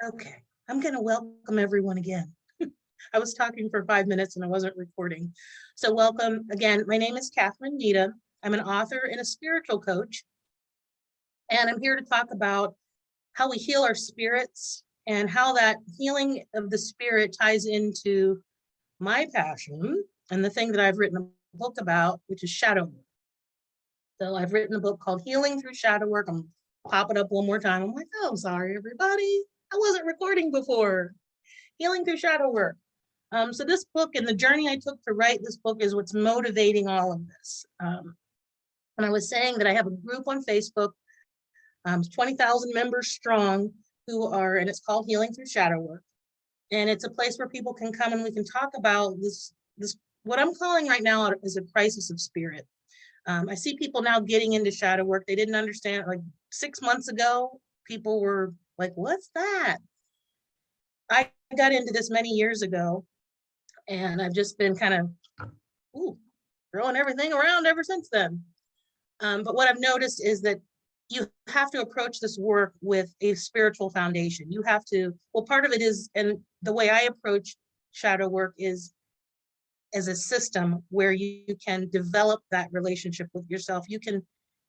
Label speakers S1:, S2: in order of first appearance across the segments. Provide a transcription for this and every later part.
S1: Okay, I'm going to welcome everyone again. I was talking for 5 minutes and I wasn't recording. So welcome again. My name is Catherine Nita. I'm an author and a spiritual coach. And I'm here to talk about how we heal our spirits and how that healing of the spirit ties into my passion and the thing that I've written a book about, which is shadow work. So I've written a book called Healing Through Shadow Work. I'm popping up one more time. I'm like, oh, sorry, everybody. I wasn't recording before. Healing Through Shadow Work. So this book and the journey I took to write this book is what's motivating all of this. And I was saying that I have a group on Facebook, 20,000 members strong, and it's called Healing Through Shadow Work. And it's a place where people can come and we can talk about this what I'm calling right now is a crisis of spirit. I see people now getting into shadow work. They didn't understand, like 6 months ago, people were like, what's that? I got into this many years ago, and I've just been kind of throwing everything around ever since then. But what I've noticed is that you have to approach this work with a spiritual foundation. You have to, part of it is, and the way I approach shadow work is as a system where you can develop that relationship with yourself. You can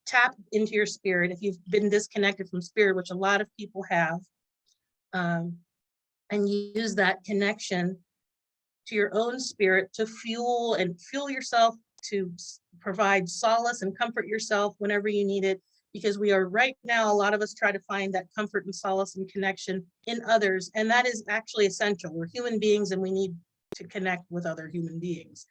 S1: tap into your spirit if you've been disconnected from spirit, which a lot of people have, and use that connection to your own spirit to fuel yourself, to provide solace and comfort yourself whenever you need it. Because we are right now, a lot of us try to find that comfort and solace and connection in others. And that is actually essential. We're human beings and we need to connect with other human beings.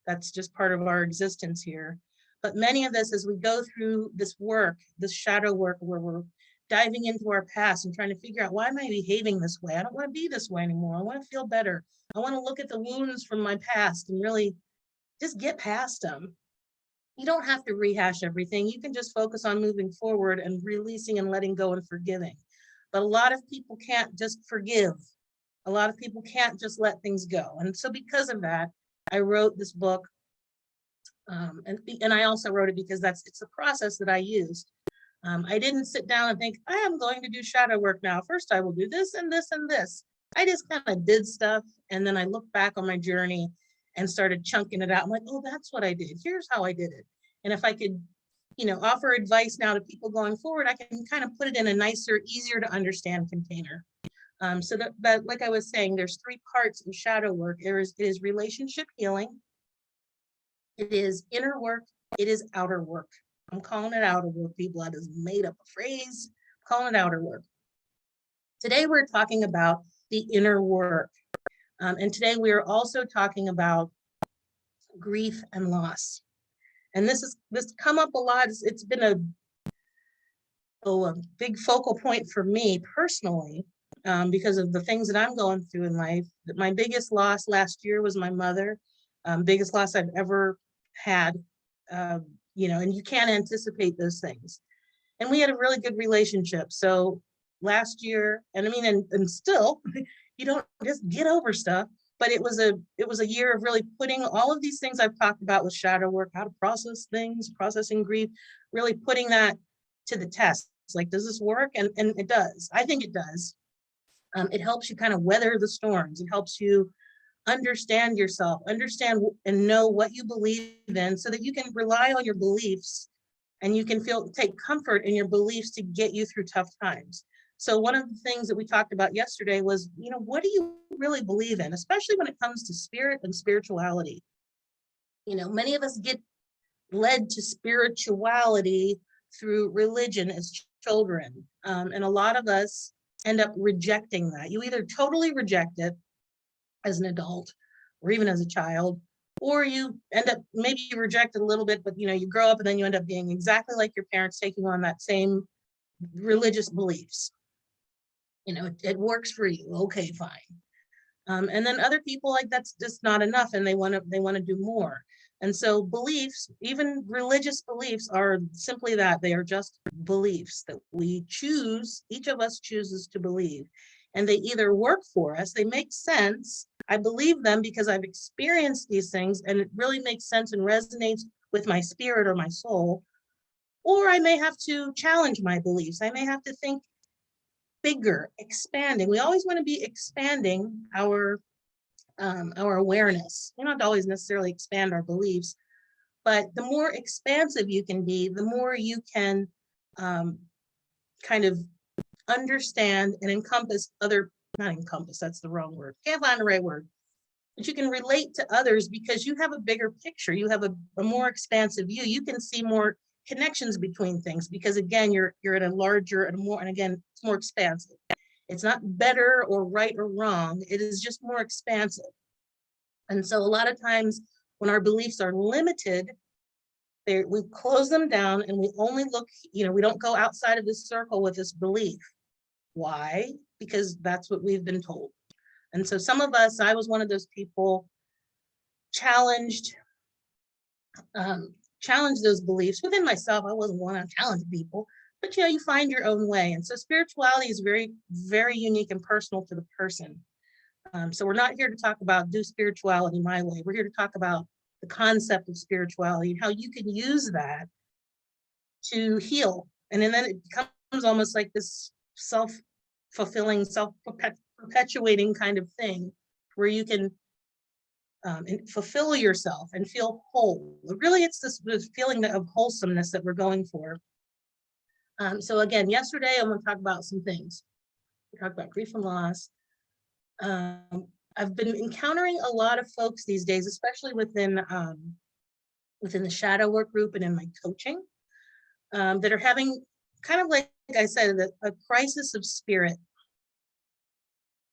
S1: That's just part of our existence here. But many of us, as we go through this work, this shadow work, where we're diving into our past and trying to figure out, why am I behaving this way? I don't want to be this way anymore. I want to feel better. I want to look at the wounds from my past and really just get past them. You don't have to rehash everything. You can just focus on moving forward and releasing and letting go and forgiving. But a lot of people can't just forgive. A lot of people can't just let things go. And so because of that, I wrote this book. And I also wrote it because it's a process that I used. I didn't sit down and think, I am going to do shadow work now. First, I will do this and this and this. I just kind of did stuff. And then I looked back on my journey and started chunking it out. I'm like, oh, that's what I did. Here's how I did it. And if I could, offer advice now to people going forward, I can kind of put it in a nicer, easier to understand container. So that, like I was saying, there's 3 parts in shadow work. It is relationship healing. It is inner work. It is outer work. I'm calling it outer work, people. I just made up a phrase, I'm calling it outer work. Today, we're talking about the inner work. And today we are also talking about grief and loss. And this come up a lot. It's been a big focal point for me personally, because of the things that I'm going through in life. My biggest loss last year was my mother, biggest loss I've ever had, and you can't anticipate those things. And we had a really good relationship. So last year, and I mean, and still, you don't just get over stuff, but it was a year of really putting all of these things I've talked about with shadow work, how to process things, processing grief, really putting that to the test. It's like, does this work? And it does. I think it does. It helps you kind of weather the storms. It helps you understand yourself, understand and know what you believe in, so that you can rely on your beliefs and you can take comfort in your beliefs to get you through tough times. So one of the things that we talked about yesterday was, what do you really believe in, especially when it comes to spirit and spirituality? Many of us get led to spirituality through religion as children. And a lot of us end up rejecting that. You either totally reject it as an adult or even as a child, or you end up, maybe you reject it a little bit, but you grow up and then you end up being exactly like your parents, taking on that same religious beliefs. It works for you. Okay, fine. And then other people, like, that's just not enough, and they want to do more. And so beliefs, even religious beliefs, are simply that. They are just beliefs that we choose, each of us chooses to believe. And they either work for us, they make sense. I believe them because I've experienced these things and it really makes sense and resonates with my spirit or my soul. Or I may have to challenge my beliefs. I may have to think, bigger, expanding. We always want to be expanding our awareness. We don't have to always necessarily expand our beliefs, but the more expansive you can be, the more you can kind of understand and encompass other, not encompass, that's the wrong word. Can't find the right word. But you can relate to others because you have a bigger picture. You have a more expansive view. You can see more connections between things because again, you're in a larger and more, and again, it's more expansive. It's not better or right or wrong. It is just more expansive. And so a lot of times when our beliefs are limited, we close them down and we only look, we don't go outside of this circle with this belief. Why? Because that's what we've been told. And so some of us, I was one of those people, challenged those beliefs within myself. I wasn't one to challenge people, but you find your own way. And so spirituality is very, very unique and personal to the person. So we're not here to talk about do spirituality my way. We're here to talk about the concept of spirituality and how you can use that to heal. And then it becomes almost like this self-fulfilling, self-perpetuating kind of thing where you can fulfill yourself and feel whole. Really, it's this feeling of wholesomeness that we're going for. So again, yesterday, I'm going to talk about some things. We talked about grief and loss. I've been encountering a lot of folks these days, especially within the shadow work group and in my coaching, that are having kind of like I said, a crisis of spirit.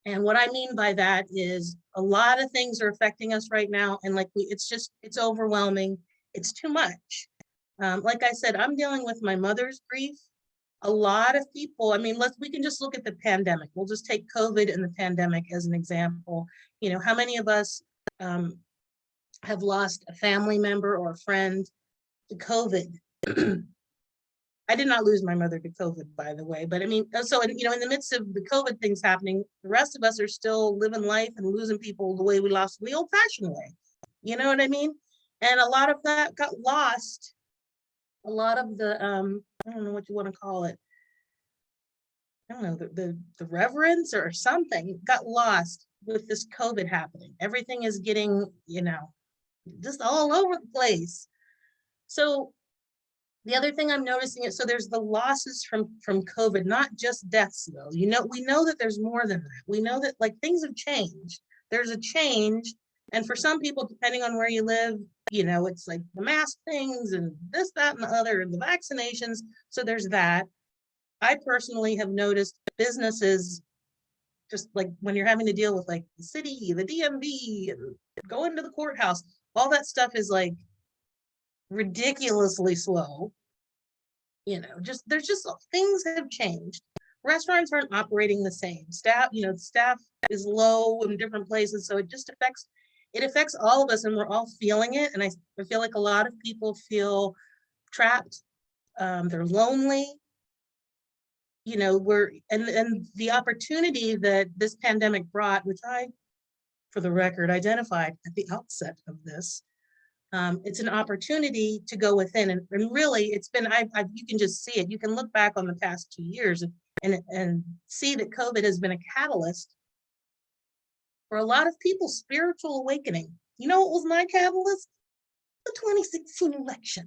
S1: And what I mean by that is a lot of things are affecting us right now. And it's overwhelming. It's too much. Like I said, I'm dealing with my mother's grief. A lot of people, we can just look at the pandemic. We'll just take COVID and the pandemic as an example. How many of us have lost a family member or a friend to COVID? I did not lose my mother to COVID, by the way, but so in the midst of the COVID things happening, the rest of us are still living life and losing people the way we lost the old-fashioned way. You know what I mean? And a lot of that got lost. A lot of the I don't know what you want to call it. I don't know, the reverence or something got lost with this COVID happening. Everything is getting, just all over the place. So the other thing I'm noticing is, so there's the losses from COVID, not just deaths though. We know that there's more than that. We know that things have changed. There's a change. And for some people, depending on where you live, it's like the mask things and this, that, and the other, and the vaccinations. So there's that. I personally have noticed businesses, just like when you're having to deal with the city, the DMV, and going to the courthouse, all that stuff is ridiculously slow. There's just things have changed. Restaurants aren't operating the same. Staff is low in different places. So it affects all of us and we're all feeling it. And I feel like a lot of people feel trapped. They're lonely. And the opportunity that this pandemic brought, which I, for the record, identified at the outset of this, it's an opportunity to go within, and really, it's been. You can just see it. You can look back on the past 2 years and see that COVID has been a catalyst for a lot of people's spiritual awakening. What was my catalyst? The 2016 election.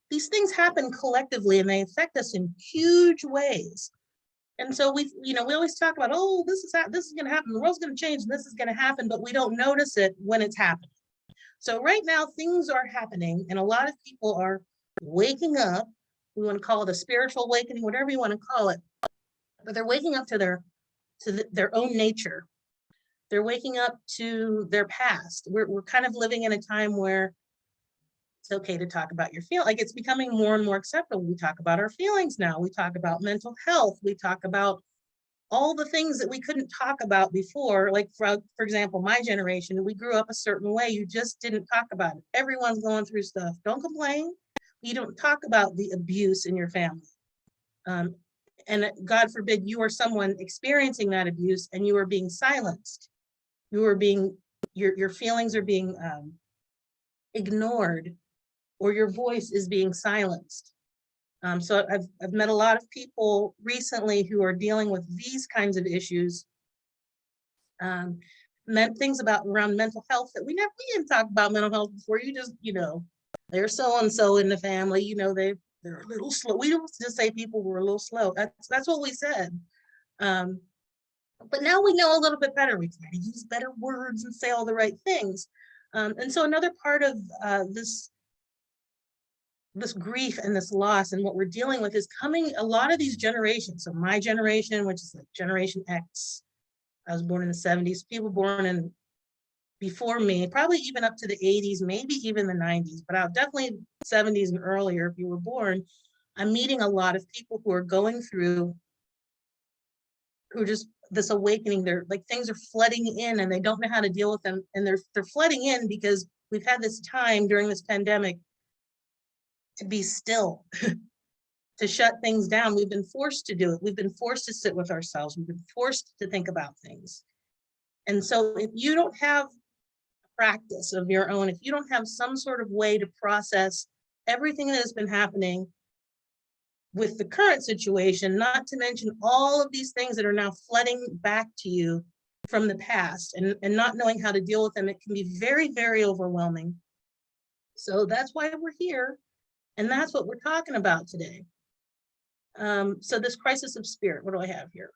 S1: These things happen collectively, and they affect us in huge ways. And so we always talk about, oh, this is going to happen. The world's going to change, and this is going to happen, but we don't notice it when it's happening. So right now, things are happening, and a lot of people are waking up. We want to call it a spiritual awakening, whatever you want to call it, but they're waking up to their own nature. They're waking up to their past. We're kind of living in a time where it's okay to talk about your feelings. It's becoming more and more acceptable. We talk about our feelings now. We talk about mental health. We talk about all the things that we couldn't talk about before. For example, my generation, we grew up a certain way. You just didn't talk about it. Everyone's going through stuff. Don't complain. You don't talk about the abuse in your family. And God forbid you are someone experiencing that abuse and you are being silenced. Your feelings are being ignored, or your voice is being silenced. So I've met a lot of people recently who are dealing with these kinds of issues. Things about around mental health that we didn't talk about mental health before. You just, they're so and so in the family, they're a little slow. We don't just say people were a little slow. That's what we said. But now we know a little bit better. We try to use better words and say all the right things. And so another part of this grief and this loss and what we're dealing with is coming a lot of these generations. So my generation, which is like Generation X, I was born in the 70s, people born in before me, probably even up to the 80s, maybe even the 90s, but definitely 70s and earlier if you were born. I'm meeting a lot of people who are going through, who are just this awakening. They're like, things are flooding in and they don't know how to deal with them. And they're flooding in because we've had this time during this pandemic to be still, to shut things down. We've been forced to do it. We've been forced to sit with ourselves. We've been forced to think about things. And so if you don't have a practice of your own, if you don't have some sort of way to process everything that has been happening with the current situation, not to mention all of these things that are now flooding back to you from the past, and not knowing how to deal with them, it can be very, very overwhelming. So that's why we're here. And that's what we're talking about today. So this crisis of spirit, what do I have here?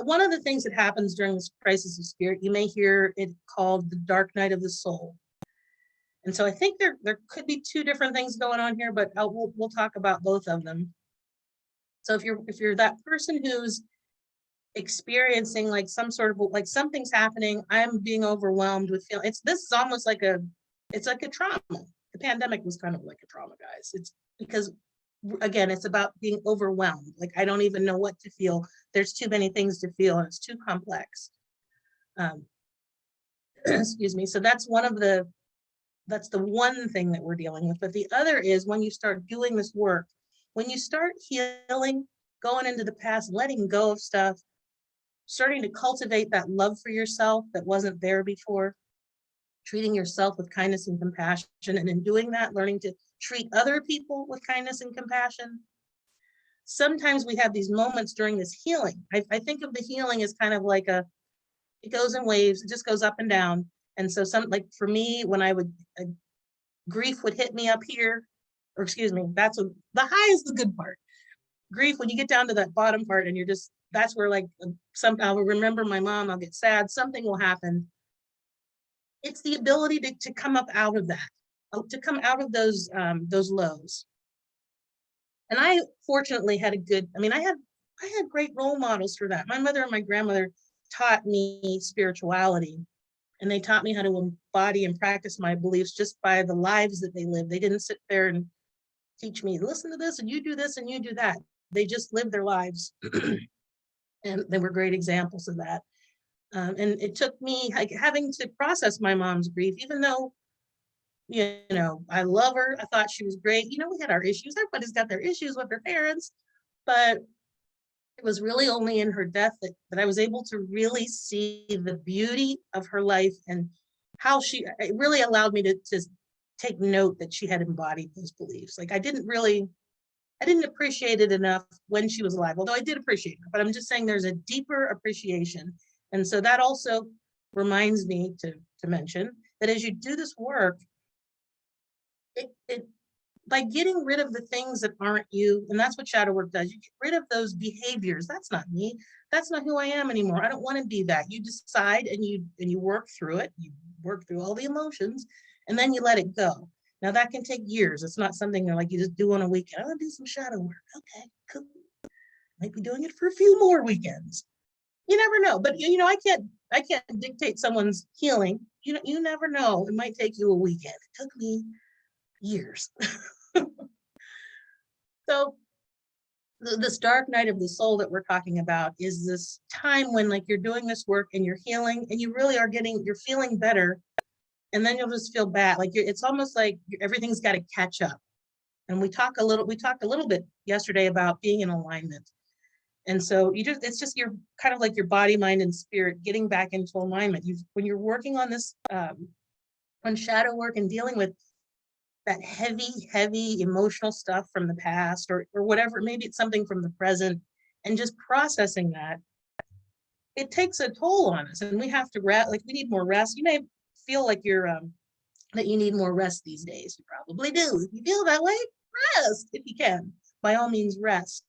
S1: One of the things that happens during this crisis of spirit, you may hear it called the dark night of the soul. And so I think there could be two different things going on here, but we'll talk about both of them. So if you're that person who's experiencing like some sort of, like something's happening, I'm being overwhelmed with feeling, this is almost like it's like a trauma. The pandemic was kind of like a trauma, guys. It's because, again, it's about being overwhelmed. Like, I don't even know what to feel. There's too many things to feel and it's too complex. Excuse me. So that's the one thing that we're dealing with. But the other is when you start doing this work, when you start healing, going into the past, letting go of stuff, starting to cultivate that love for yourself that wasn't there before, treating yourself with kindness and compassion, and in doing that, learning to treat other people with kindness and compassion. Sometimes we have these moments during this healing. I think of the healing as kind of like it goes in waves, it just goes up and down. And so like for me, when grief would hit me up here, or excuse me, the high is the good part. Grief, when you get down to that bottom part and that's where like I'll remember my mom, I'll get sad, something will happen. It's the ability to come up out of that, to come out of those lows. And I fortunately had I had great role models for that. My mother and my grandmother taught me spirituality, and they taught me how to embody and practice my beliefs just by the lives that they lived. They didn't sit there and teach me, listen to this and you do this and you do that. They just lived their lives. And they were great examples of that. And it took me having to process my mom's grief, even though, I love her. I thought she was great. We had our issues. Everybody's got their issues with their parents, but it was really only in her death that I was able to really see the beauty of her life and how it really allowed me to take note that she had embodied those beliefs. Like I didn't appreciate it enough when she was alive, although I did appreciate her, but I'm just saying there's a deeper appreciation. And so that also reminds me to mention that as you do this work, by getting rid of the things that aren't you, and that's what shadow work does, you get rid of those behaviors. That's not me. That's not who I am anymore. I don't want to be that. You decide and you work through it. You work through all the emotions and then you let it go. Now that can take years. It's not something that like you just do on a weekend. I'm gonna do some shadow work. Okay, cool. Might be doing it for a few more weekends. You never know. But I can't dictate someone's healing. You never know. It might take you a weekend. It took me years. So this dark night of the soul that we're talking about is this time when like you're doing this work and you're healing and you really are you're feeling better. And then you'll just feel bad. Like it's almost like everything's got to catch up. And we talked a little bit yesterday about being in alignment. And so it's just your kind of like your body, mind, and spirit getting back into alignment. When you're working on this, on shadow work and dealing with that heavy emotional stuff from the past or whatever, maybe it's something from the present, and just processing that, it takes a toll on us, and we have to rest. Like, we need more rest. You may feel like you're that you need more rest these days. You probably do. If you feel that way, rest if you can. By all means, rest.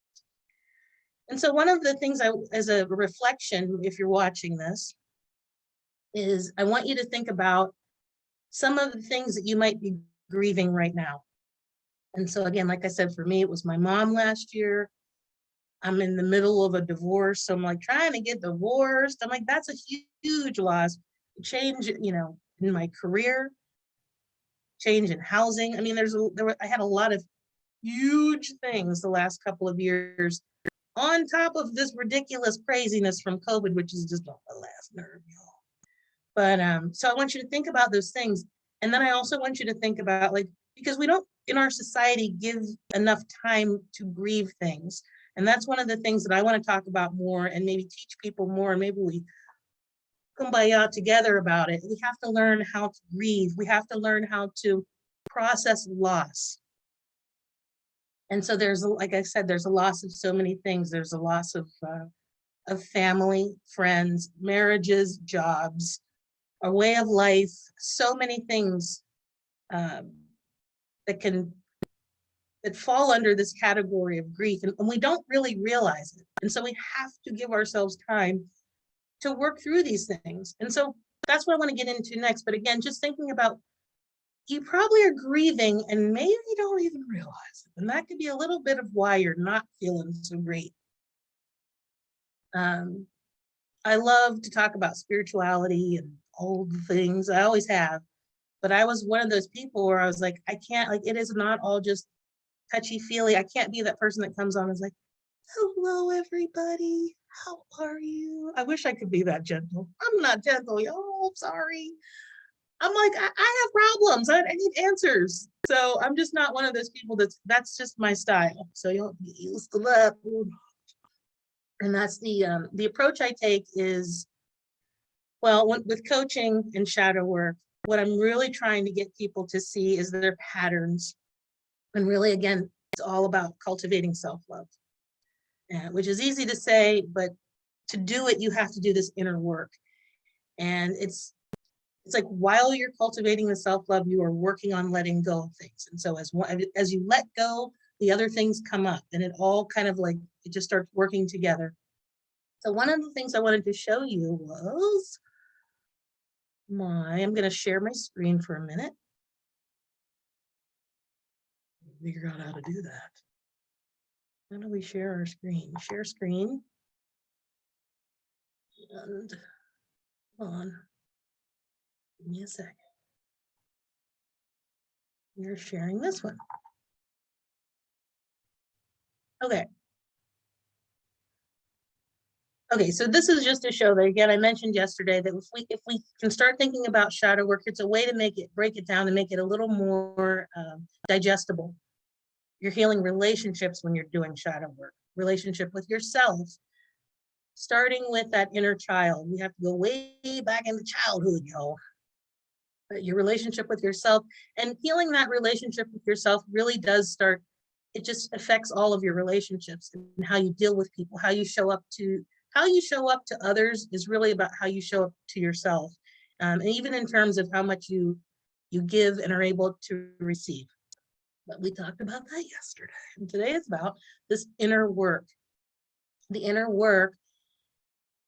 S1: And so one of the things as a reflection, if you're watching this, is I want you to think about some of the things that you might be grieving right now. And so again, like I said, for me, it was my mom last year. I'm in the middle of a divorce. So I'm like trying to get divorced. I'm like, that's a huge loss. Change, in my career, change in housing. I mean, I had a lot of huge things the last couple of years on top of this ridiculous craziness from COVID, which is just off the last nerve, y'all. But so I want you to think about those things. And then I also want you to think about, like, because we don't in our society give enough time to grieve things. And that's one of the things that I want to talk about more and maybe teach people more. And maybe we kumbaya together about it. We have to learn how to grieve. We have to learn how to process loss. And so there's, like I said, there's a loss of so many things. There's a loss of family, friends, marriages, jobs, a way of life, so many things that fall under this category of grief, and we don't really realize it. And so we have to give ourselves time to work through these things. And so that's what I want to get into next. But again, just thinking about, you probably are grieving and maybe you don't even realize it. And that could be a little bit of why you're not feeling so great. I love to talk about spirituality and old things. I always have. But I was one of those people where I was like, I can't, like, it is not all just touchy feely. I can't be that person that comes on and is like, hello, everybody. How are you? I wish I could be that gentle. I'm not gentle, y'all. Sorry. I'm like, I have problems. I need answers. So I'm just not one of those people that's just my style. So you'll get used to that. And that's the approach I take is, well, with coaching and shadow work, what I'm really trying to get people to see is their patterns. And really, again, it's all about cultivating self-love, which is easy to say, but to do it, you have to do this inner work. And it's like, while you're cultivating the self-love, you are working on letting go of things. And so as you let go, the other things come up, and it all kind of like, it just starts working together. So one of the things I wanted to show you was I'm going to share my screen for a minute. Figure out how to do that. How do we share our screen? Share screen. And hold on. Give me a second. You're sharing this one. Okay. Okay, so this is just to show that, again, I mentioned yesterday that if we can start thinking about shadow work, it's a way to break it down and make it a little more digestible. You're healing relationships when you're doing shadow work, relationship with yourself, starting with that inner child. We have to go way back into childhood, y'all. But your relationship with yourself, and healing that relationship with yourself really does start, it just affects all of your relationships and how you deal with people, how you show up to others is really about how you show up to yourself. And even in terms of how much you give and are able to receive. But we talked about that yesterday. And today is about this inner work. The inner work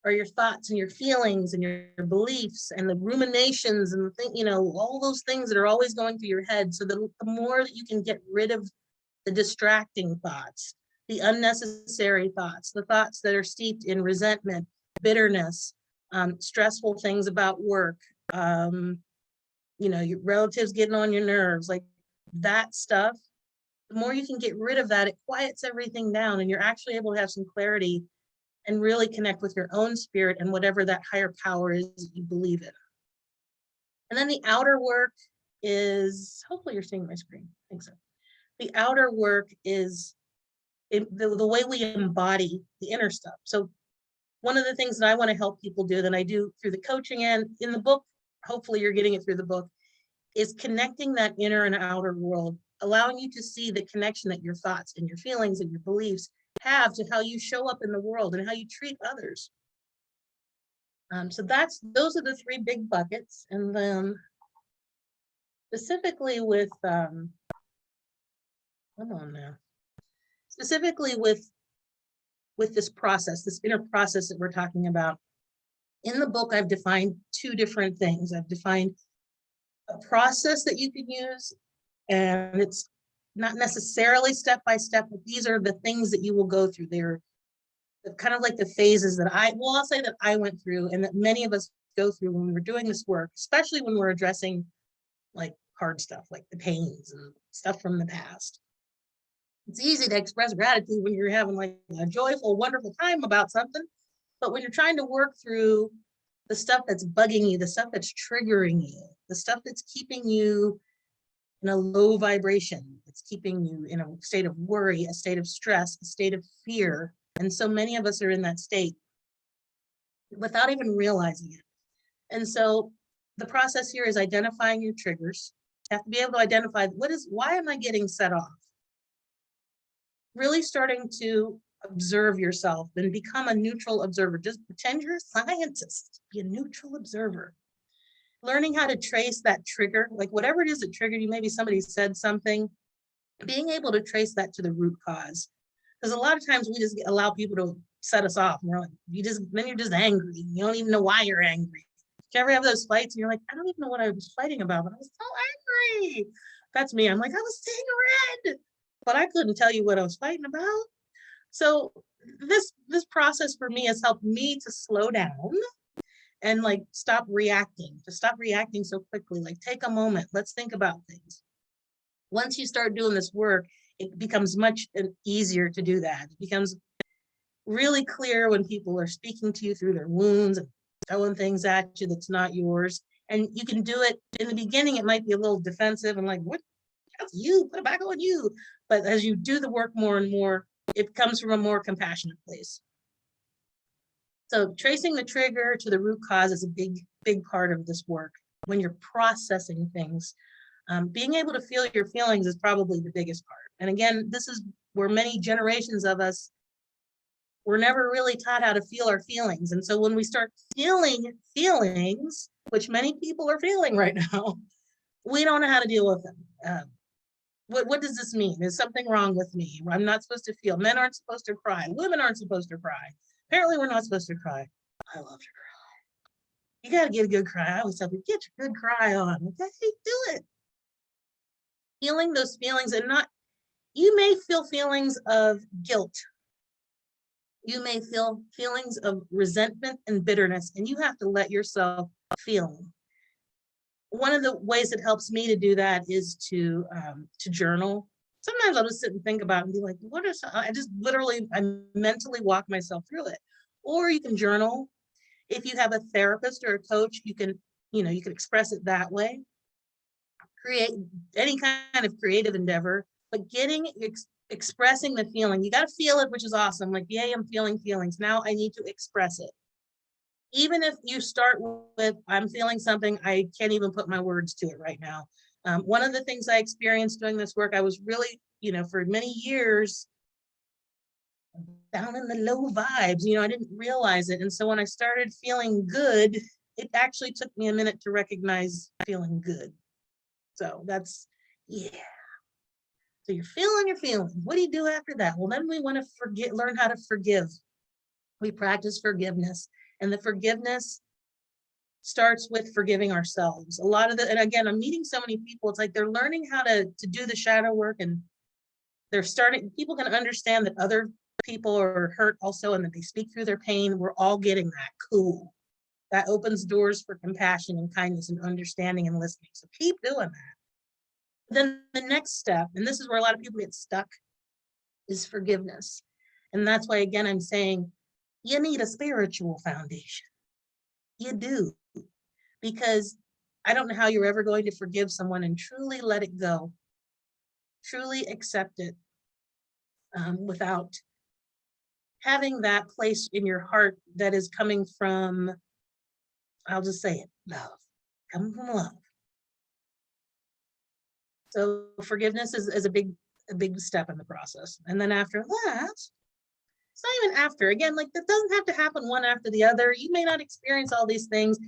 S1: are your thoughts and your feelings and your beliefs and the ruminations and all those things that are always going through your head. So the more that you can get rid of the distracting thoughts, the unnecessary thoughts, the thoughts that are steeped in resentment, bitterness, stressful things about work, your relatives getting on your nerves, like that stuff, the more you can get rid of that, it quiets everything down and you're actually able to have some clarity and really connect with your own spirit and whatever that higher power is that you believe in. And then the outer work is, hopefully you're seeing my screen. I think so. The outer work is the way we embody the inner stuff. So one of the things that I want to help people do, that I do through the coaching and in the book, hopefully you're getting it through the book, is connecting that inner and outer world, allowing you to see the connection that your thoughts and your feelings and your beliefs have to how you show up in the world and how you treat others. So those are the three big buckets. And then specifically with, hold on now, specifically with this process, this inner process that we're talking about, in the book, I've defined two different things. I've defined a process that you can use, and it's not necessarily step by step, but these are the things that you will go through. They're kind of like the phases that I'll say that I went through and that many of us go through when we're doing this work, especially when we're addressing like hard stuff, like the pains and stuff from the past. It's easy to express gratitude when you're having like a joyful, wonderful time about something. But when you're trying to work through the stuff that's bugging you, the stuff that's triggering you, the stuff that's keeping you in a low vibration, it's keeping you in a state of worry, a state of stress, a state of fear. And so many of us are in that state without even realizing it. And so the process here is identifying your triggers. You have to be able to identify why am I getting set off? Really starting to observe yourself and become a neutral observer. Just pretend you're a scientist, be a neutral observer. Learning how to trace that trigger, like whatever it is that triggered you, maybe somebody said something, being able to trace that to the root cause. Because a lot of times we just allow people to set us off. And we're like, then you're just angry. You don't even know why you're angry. Do you ever have those fights and you're like, I don't even know what I was fighting about, but I was so angry. That's me. I'm like, I was seeing red, but I couldn't tell you what I was fighting about. So this process for me has helped me to slow down and like stop reacting so quickly. Like take a moment, let's think about things. Once you start doing this work, it becomes much easier to do that. It becomes really clear when people are speaking to you through their wounds and throwing things at you that's not yours. And you can do it in the beginning, it might be a little defensive and like, what? That's you, put it back on you. But as you do the work more and more, it comes from a more compassionate place. So tracing the trigger to the root cause is a big part of this work. When you're processing things, being able to feel your feelings is probably the biggest part. And again, this is where many generations of us were never really taught how to feel our feelings. And so when we start feeling feelings, which many people are feeling right now, we don't know how to deal with them. What does this mean? Is something wrong with me? I'm not supposed to feel. Men aren't supposed to cry. Women aren't supposed to cry. Apparently, we're not supposed to cry. I love to cry. You got to get a good cry. I always tell people, get your good cry on. Okay, do it. Feeling those feelings and not, you may feel feelings of guilt. You may feel feelings of resentment and bitterness, and you have to let yourself feel them. One of the ways it helps me to do that is to journal. Sometimes I'll just sit and think about it and be like, I mentally walk myself through it. Or you can journal. If you have a therapist or a coach, you can express it that way. Create any kind of creative endeavor, but expressing the feeling, you got to feel it, which is awesome. Like, yay, I'm feeling feelings. Now I need to express it. Even if you start with, I'm feeling something, I can't even put my words to it right now. One of the things I experienced doing this work, I was really, for many years, down in the low vibes, I didn't realize it. And so when I started feeling good, it actually took me a minute to recognize feeling good. So that's, yeah. So you're feeling your feelings. What do you do after that? Well, then we want to learn how to forgive. We practice forgiveness. And the forgiveness starts with forgiving ourselves. And again, I'm meeting so many people, it's like they're learning how to do the shadow work, and people can understand that other people are hurt also, and that they speak through their pain. We're all getting that. Cool. That opens doors for compassion and kindness and understanding and listening. So keep doing that. Then the next step, and this is where a lot of people get stuck, is forgiveness. And that's why, again, I'm saying, you need a spiritual foundation. You do. Because I don't know how you're ever going to forgive someone and truly let it go, truly accept it, without having that place in your heart that is coming from, I'll just say it, love, coming from love. So forgiveness is a big step in the process. And then after that, it's not even after, again, like that doesn't have to happen one after the other. You may not experience all these things.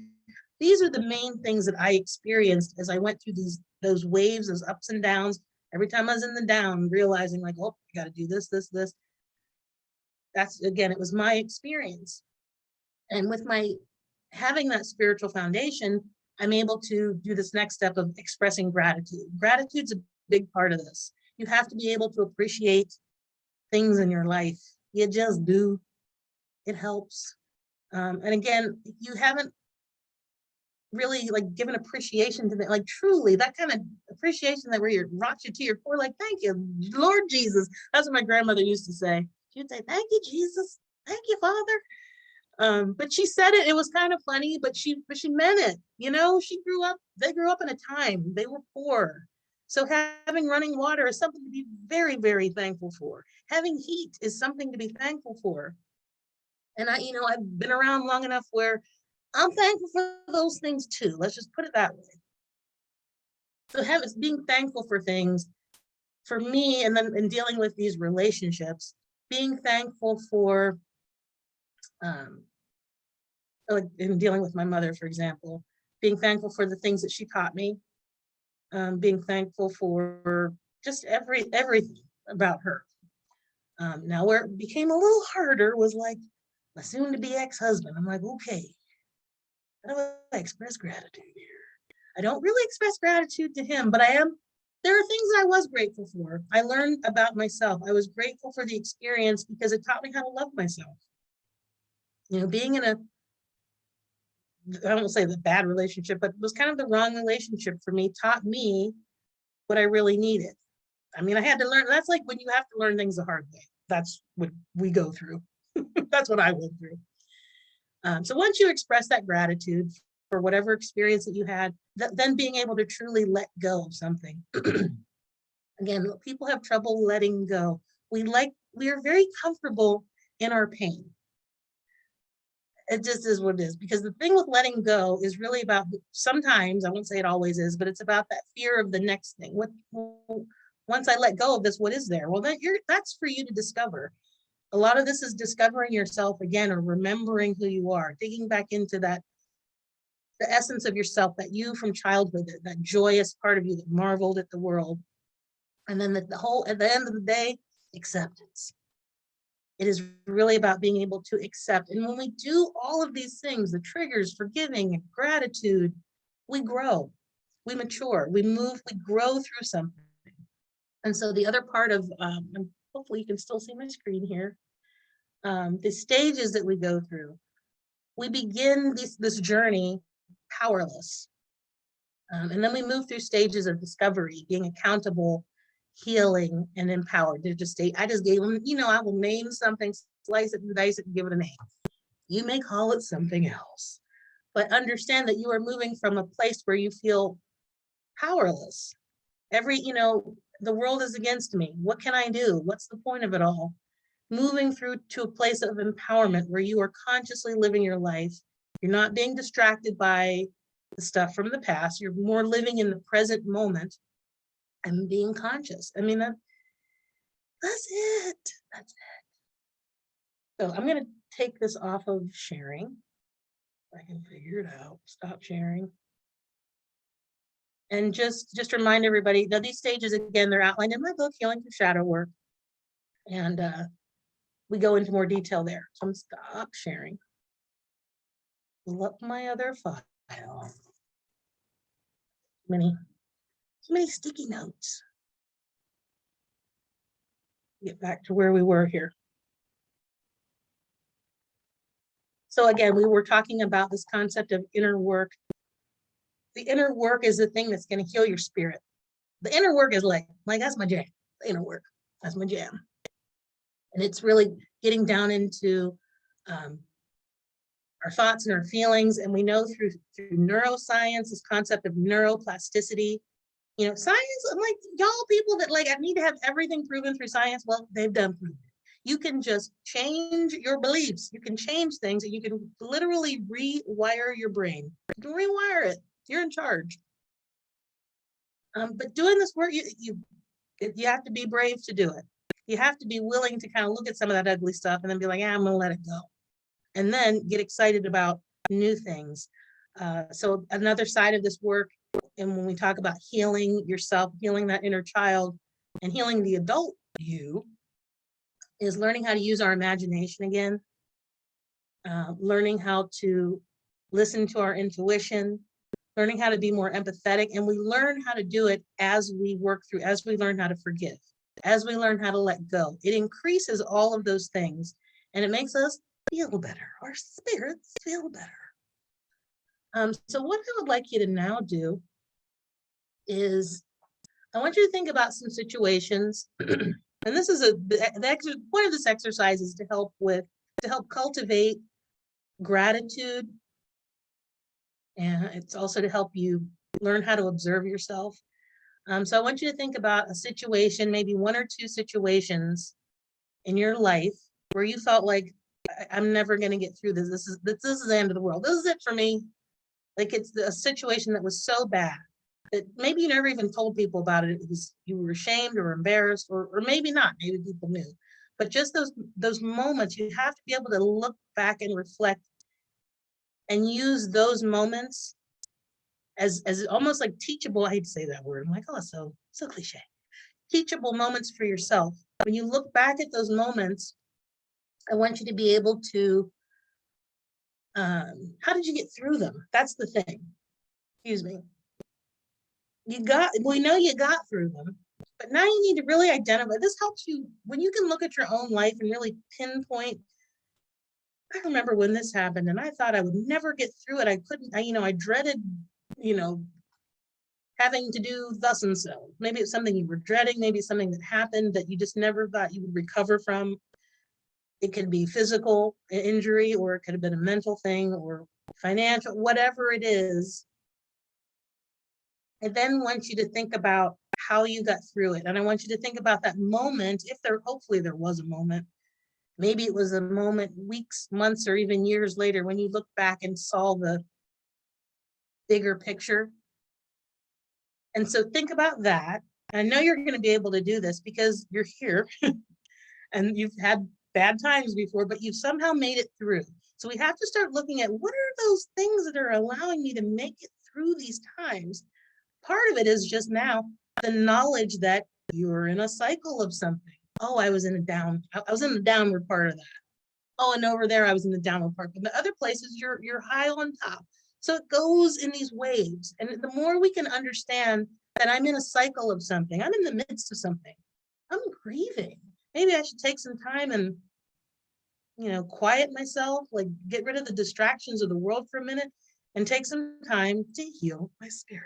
S1: These are the main things that I experienced as I went through those waves, those ups and downs. Every time I was in the down, realizing like, oh, I got to do this, this, this. That's, again, it was my experience. And with my having that spiritual foundation, I'm able to do this next step of expressing gratitude. Gratitude's a big part of this. You have to be able to appreciate things in your life. You just do. It helps. And again, if you haven't really like given appreciation to that, like truly that kind of appreciation that where you rocks you to your core, like, thank you, Lord Jesus. That's what my grandmother used to say. She'd say, thank you, Jesus. Thank you, Father. But she said it was kind of funny, but she meant it. You know, they grew up in a time they were poor. So having running water is something to be very, very thankful for. Having heat is something to be thankful for. And I've been around long enough where I'm thankful for those things too. Let's just put it that way. So being thankful for things for me, and then in dealing with these relationships, being thankful for like in dealing with my mother, for example, being thankful for the things that she taught me, being thankful for just everything about her. Now, where it became a little harder was like my soon-to-be ex-husband. I'm like, okay, how do I express gratitude here? I don't really express gratitude to him, but there are things that I was grateful for. I learned about myself. I was grateful for the experience because it taught me how to love myself. Being in I don't say the bad relationship, but it was kind of the wrong relationship for me, taught me what I really needed. I mean, I had to learn. That's like when you have to learn things the hard way. That's what we go through. That's what I went through. So once you express that gratitude for whatever experience that you had, then being able to truly let go of something. Again, people have trouble letting go. We are very comfortable in our pain. It just is what it is, because the thing with letting go is really about, sometimes, I won't say it always is, but it's about that fear of the next thing. Once I let go of this, what is there? Well, that's for you to discover. A lot of this is discovering yourself again, or remembering who you are, digging back into the essence of yourself, that you from childhood, that joyous part of you that marveled at the world. And then at the end of the day, acceptance. It is really about being able to accept. And when we do all of these things, the triggers, forgiving, and gratitude, we grow, we mature, we move, we grow through something. And so the other part of, and hopefully you can still see my screen here, the stages that we go through, we begin this journey powerless. And then we move through stages of discovery, being accountable, healing, and empowered. I just gave them, I will name something, slice it and dice it and give it a name. You may call it something else, but understand that you are moving from a place where you feel powerless. The world is against me. What can I do? What's the point of it all? Moving through to a place of empowerment where you are consciously living your life. You're not being distracted by the stuff from the past. You're more living in the present moment and being conscious. I mean, that's it. That's it. So I'm going to take this off of sharing. I can figure it out. Stop sharing. And just remind everybody that these stages, again, they're outlined in my book, Healing Through Shadow Work. And we go into more detail there. So I'm going to stop sharing. Pull up my other file. So many sticky notes. Get back to where we were here. So again, we were talking about this concept of inner work. The inner work is the thing that's going to heal your spirit. The inner work is like that's my jam. The inner work, that's my jam. And it's really getting down into our thoughts and our feelings. And we know through neuroscience, this concept of neuroplasticity. Science, I'm like, y'all people that I need to have everything proven through science. Well, they've done proven. You can just change your beliefs. You can change things, and you can literally rewire your brain. You can rewire it. You're in charge. But doing this work, you have to be brave to do it. You have to be willing to kind of look at some of that ugly stuff and then be like, yeah, I'm going to let it go. And then get excited about new things. So another side of this work, and when we talk about healing yourself, healing that inner child, and healing the adult you, is learning how to use our imagination again, learning how to listen to our intuition, learning how to be more empathetic. And we learn how to do it as we work through, as we learn how to forgive, as we learn how to let go. It increases all of those things, and it makes us feel better. Our spirits feel better. So what I would like you to now do is, I want you to think about some situations, and this is one of this exercise is to help cultivate gratitude, and it's also to help you learn how to observe yourself. So I want you to think about a situation, maybe one or two situations in your life where you felt like, I'm never going to get through this. This is the end of the world. This is it for me. Like, it's a situation that was so bad that maybe you never even told people about it. It was, you were ashamed or embarrassed, or maybe not. Maybe people knew. But just those moments, you have to be able to look back and reflect and use those moments as almost like teachable. I hate to say that word. I'm like, oh, it's so cliche. Teachable moments for yourself. When you look back at those moments, I want you to be able to, how did you get through them? That's the thing. Excuse me. We know you got through them, but now you need to really identify. This helps you when you can look at your own life and really pinpoint. I remember when this happened and I thought I would never get through it. I couldn't, I dreaded, having to do thus and so. Maybe it's something you were dreading, maybe it's something that happened that you just never thought you would recover from. It could be physical injury, or it could have been a mental thing, or financial, whatever it is. I then want you to think about how you got through it. And I want you to think about that moment, hopefully there was a moment. Maybe it was a moment weeks, months, or even years later when you look back and saw the bigger picture. And so think about that. I know you're going to be able to do this because you're here and you've had bad times before, but you've somehow made it through. So we have to start looking at, what are those things that are allowing me to make it through these times? Part of it is just now the knowledge that you're in a cycle of something. Oh, I was in the downward part of that. Oh, and over there I was in the downward part. But the other places you're high on top. So it goes in these waves. And the more we can understand that I'm in a cycle of something, I'm in the midst of something, I'm grieving. Maybe I should take some time and, quiet myself, like get rid of the distractions of the world for a minute and take some time to heal my spirit.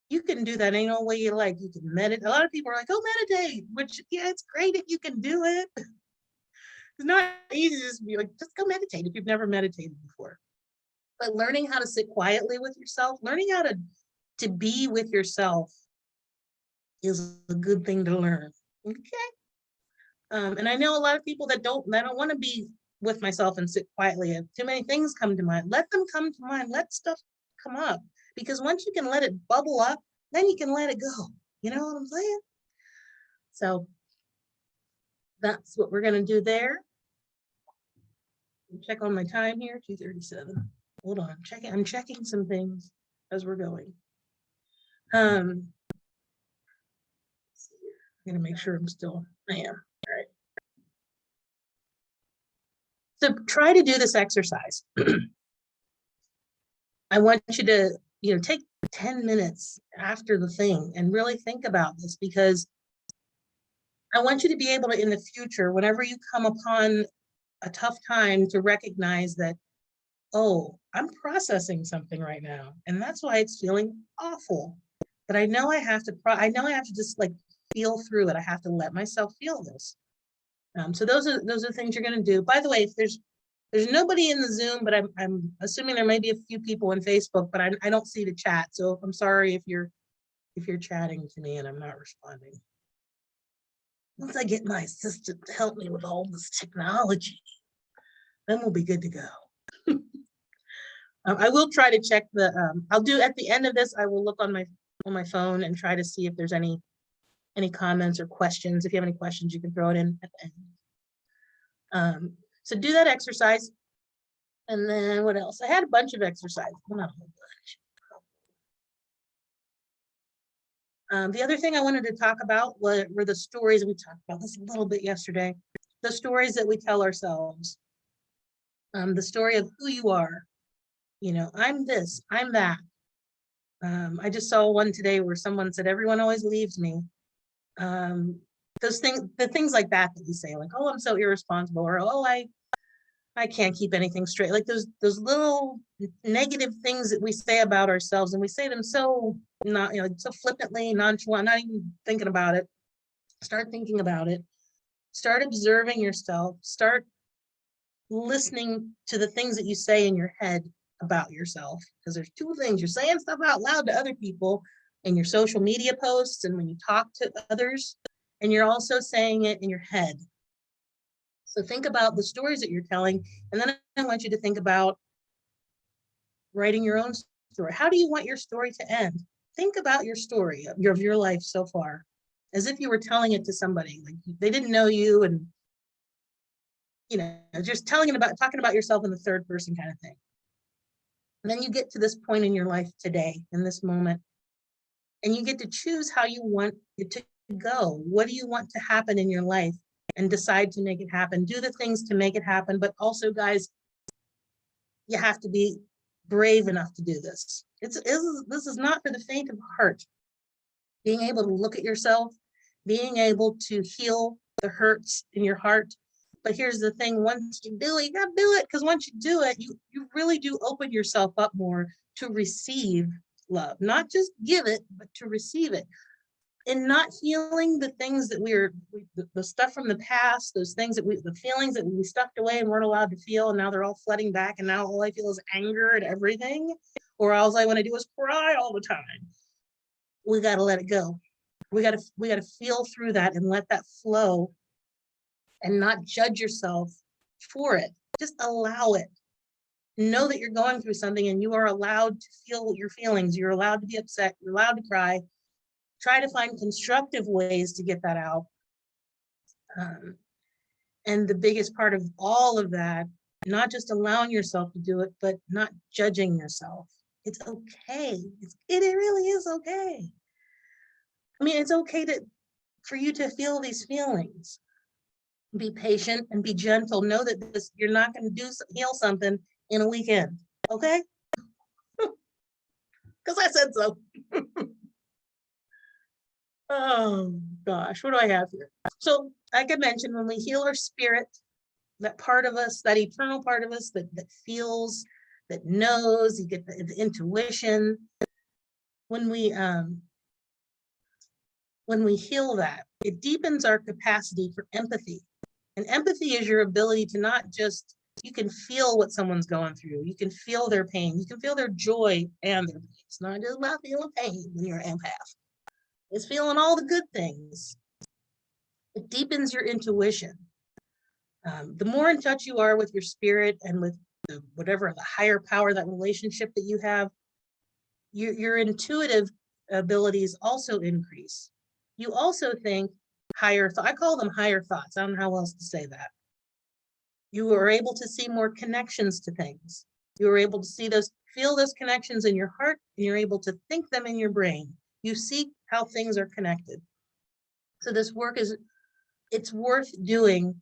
S1: You can do that any old way you like. You can meditate. A lot of people are like, oh, meditate, which, yeah, it's great if you can do it. It's not easy to just be like, just go meditate if you've never meditated before. But learning how to sit quietly with yourself, learning how to be with yourself is a good thing to learn. Okay. And I know a lot of people that don't want to be with myself and sit quietly. If too many things come to mind, let them come to mind. Let stuff come up. Because once you can let it bubble up, then you can let it go. You know what I'm saying? So that's what we're going to do there. Check on my time here, 2:37. Hold on, I'm checking some things as we're going. I'm going to make sure I am. All right. So try to do this exercise. I want you to, take 10 minutes after the thing and really think about this, because I want you to be able to, in the future, whenever you come upon a tough time, to recognize that, oh, I'm processing something right now, and that's why it's feeling awful. But I know I have to just like feel through it. I have to let myself feel this. So those are things you're going to do. By the way, if there's nobody in the Zoom, but I'm assuming there may be a few people on Facebook, but I don't see the chat. So I'm sorry if you're chatting to me and I'm not responding. Once I get my assistant to help me with all this technology, then we'll be good to go. I will try to check I'll do at the end of this, I will look on my on my phone and try to see if there's any comments or questions. If you have any questions, you can throw it in at the end. So do that exercise. And then what else? I had a bunch of exercises. Well, not a whole bunch. The other thing I wanted to talk about were the stories. We talked about this a little bit yesterday. The stories that we tell ourselves. The story of who you are. You know, I'm this, I'm that. I just saw one today where someone said, everyone always leaves me. Those things, the things like that you say, like, oh, I'm so irresponsible, or oh, I can't keep anything straight. Like those little negative things that we say about ourselves, and we say them so not, you know, so flippantly, nonchalant, not even thinking about it. Start thinking about it. Start observing yourself. Start listening to the things that you say in your head about yourself, because there's two things. You're saying stuff out loud to other people in your social media posts and when you talk to others, and you're also saying it in your head. So think about the stories that you're telling, and then I want you to think about writing your own story. How do you want your story to end? Think about your story of your life so far, as if you were telling it to somebody, like they didn't know you, and you know, just talking about yourself in the third person kind of thing. And then you get to this point in your life today, in this moment, and you get to choose how you want it to go. What do you want to happen in your life? And decide to make it happen. Do the things to make it happen. But also, guys, you have to be brave enough to do this. This is not for the faint of heart. Being able to look at yourself, being able to heal the hurts in your heart. But here's the thing, once you do it, you gotta do it, because once you do it, you really do open yourself up more to receive love. Not just give it, but to receive it. And not healing the things that the stuff from the past, those things the feelings that we stuffed away and weren't allowed to feel, and now they're all flooding back, and now all I feel is anger at everything, or all I want to do is cry all the time. We got to let it go. We got to feel through that and let that flow, and not judge yourself for it. Just allow it. Know that you're going through something, and you are allowed to feel your feelings. You're allowed to be upset. You're allowed to cry. Try to find constructive ways to get that out. And the biggest part of all of that, not just allowing yourself to do it, but not judging yourself. It's okay. It really is okay. I mean, it's okay for you to feel these feelings. Be patient and be gentle. Know that you're not going to heal something in a weekend, okay? Because I said so. Oh gosh, what do I have here? So like I mentioned, when we heal our spirit, that part of us, that eternal part of us that feels, that knows, you get the intuition. When we heal that, it deepens our capacity for empathy. And empathy is your ability to not just, you can feel what someone's going through. You can feel their pain. You can feel their joy and their pain. It's not just about feeling pain when you're an empath. It's feeling all the good things. It deepens your intuition. The more in touch you are with your spirit and with the higher power, that relationship that you have, your intuitive abilities also increase. You also think higher, I call them higher thoughts. I don't know how else to say that. You are able to see more connections to things. You are able to feel those connections in your heart, and you're able to think them in your brain. You see how things are connected. So this work it's worth doing,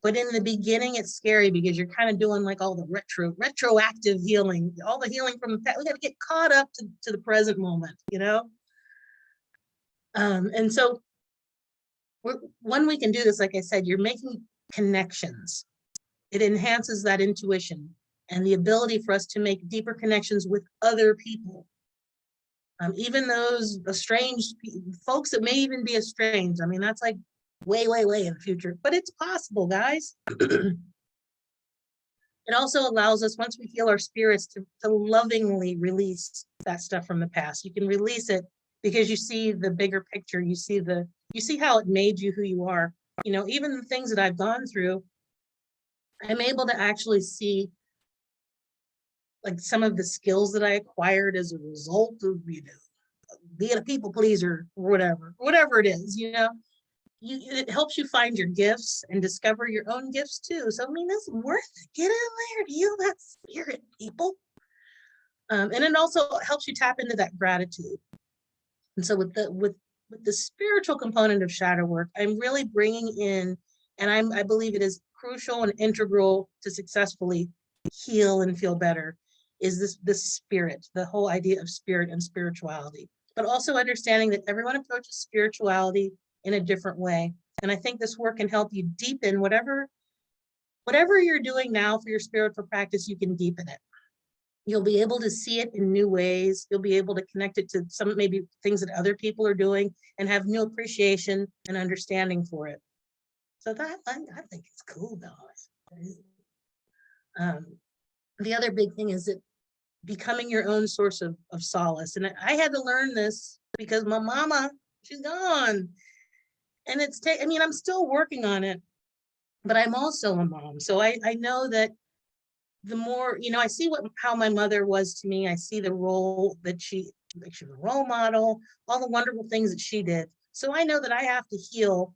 S1: but in the beginning it's scary because you're kind of doing like all the retroactive healing, all the healing from the past. We got to get caught up to the present moment, you know? And so when we can do this, like I said, you're making connections. It enhances that intuition and the ability for us to make deeper connections with other people. Even those estranged folks that may even be estranged. I mean, that's like way, way, way in the future, but it's possible, guys. It also allows us, once we heal our spirits, to lovingly release that stuff from the past. You can release it because you see the bigger picture. You see how it made you who you are. You know, even the things that I've gone through, I'm able to actually see like some of the skills that I acquired as a result of, being a people pleaser or whatever it is, it helps you find your gifts and discover your own gifts too. So, I mean, it's worth it. Get in there, heal that spirit, people. And it also helps you tap into that gratitude. And so with the spiritual component of shadow work, I'm really bringing in, and I believe it is crucial and integral to successfully heal and feel better, is this spirit, the whole idea of spirit and spirituality, but also understanding that everyone approaches spirituality in a different way. And I think this work can help you deepen whatever you're doing now for your spiritual practice, you can deepen it. You'll be able to see it in new ways. You'll be able to connect it to some maybe things that other people are doing and have new appreciation and understanding for it. So that I think it's cool, guys. The other big thing is that becoming your own source of solace. And I had to learn this because my mama, she's gone. And I'm still working on it, but I'm also a mom. So I know that the more, I see how my mother was to me. I see the role that she was a role model, all the wonderful things that she did. So I know that I have to heal,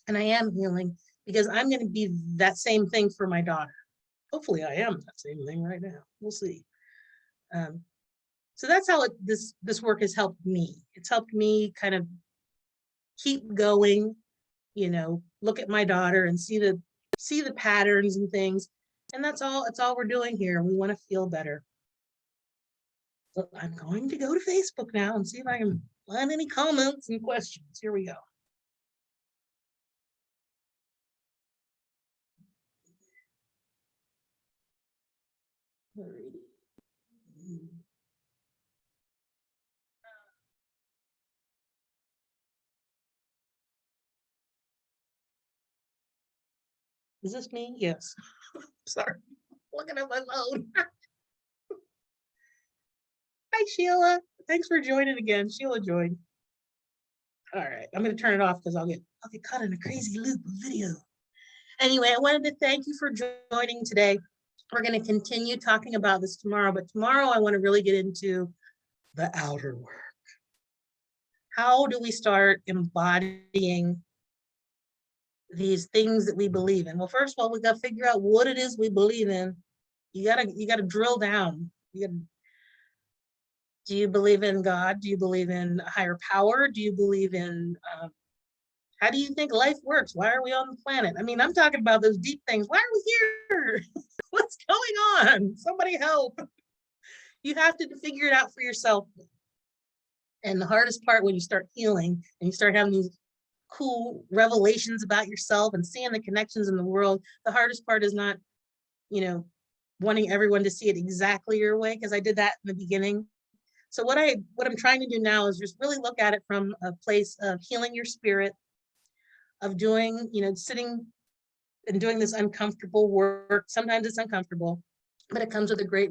S1: and I am healing because I'm going to be that same thing for my daughter. Hopefully I am that same thing right now. We'll see. So that's how this work has helped me. It's helped me kind of keep going, look at my daughter and see the patterns and things. And that's all we're doing here. We want to feel better. So I'm going to go to Facebook now and see if I can find any comments and questions. Here we go. Is this me? Yes. Sorry. Looking at my phone. Hi, Sheila. Thanks for joining again. Sheila joined. All right. I'm going to turn it off because I'll get caught in a crazy loop of video. Anyway, I wanted to thank you for joining today. We're going to continue talking about this tomorrow, but tomorrow I want to really get into the outer work. How do we start embodying these things that we believe in? Well, first of all, we got to figure out what it is we believe in. You gotta drill down. Do you believe in God? Do you believe in a higher power? Do you believe in, how do you think life works? Why are we on the planet? I mean, I'm talking about those deep things. Why are we here? What's going on? Somebody help. You have to figure it out for yourself. And the hardest part when you start healing and you start having these cool revelations about yourself and seeing the connections in the world, the hardest part is not, wanting everyone to see it exactly your way, because I did that in the beginning. So what I'm trying to do now is just really look at it from a place of healing your spirit, of doing, sitting and doing this uncomfortable work. Sometimes it's uncomfortable, but it comes with a great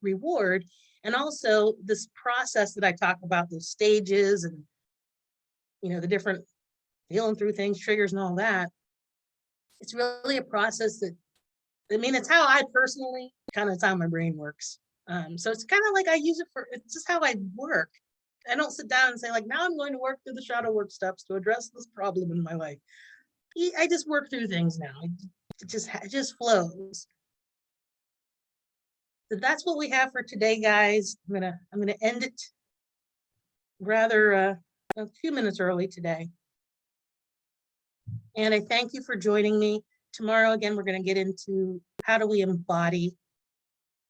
S1: reward. And also this process that I talk about, those stages and, the different feeling through things, triggers and all that. It's really a process that, it's how I personally, it's how my brain works. So it's kind of like I use it it's just how I work. I don't sit down and say like, now I'm going to work through the shadow work steps to address this problem in my life. I just work through things now. It just flows. So that's what we have for today, guys. I'm gonna end it rather a few minutes early today. And I thank you for joining me. Tomorrow, again, we're going to get into how do we embody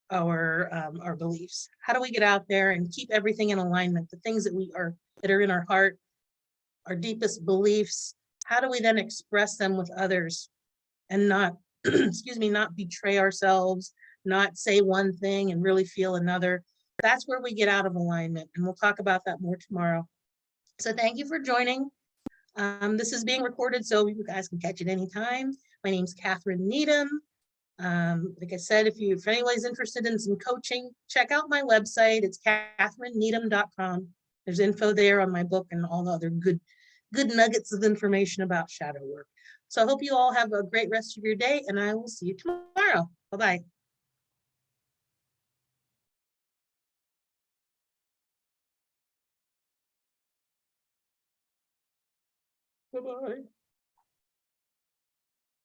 S1: our beliefs? How do we get out there and keep everything in alignment? The things that are in our heart, our deepest beliefs. How do we then express them with others and not, not betray ourselves, not say one thing and really feel another? That's where we get out of alignment, and we'll talk about that more tomorrow. So thank you for joining. This is being recorded, so you guys can catch it anytime. My name's Catherine Needham. Like I said, if anybody's interested in some coaching, check out my website. It's catherineneedham.com. There's info there on my book and all the other good nuggets of information about shadow work. So I hope you all have a great rest of your day, and I will see you tomorrow. Bye-bye. Bye-bye.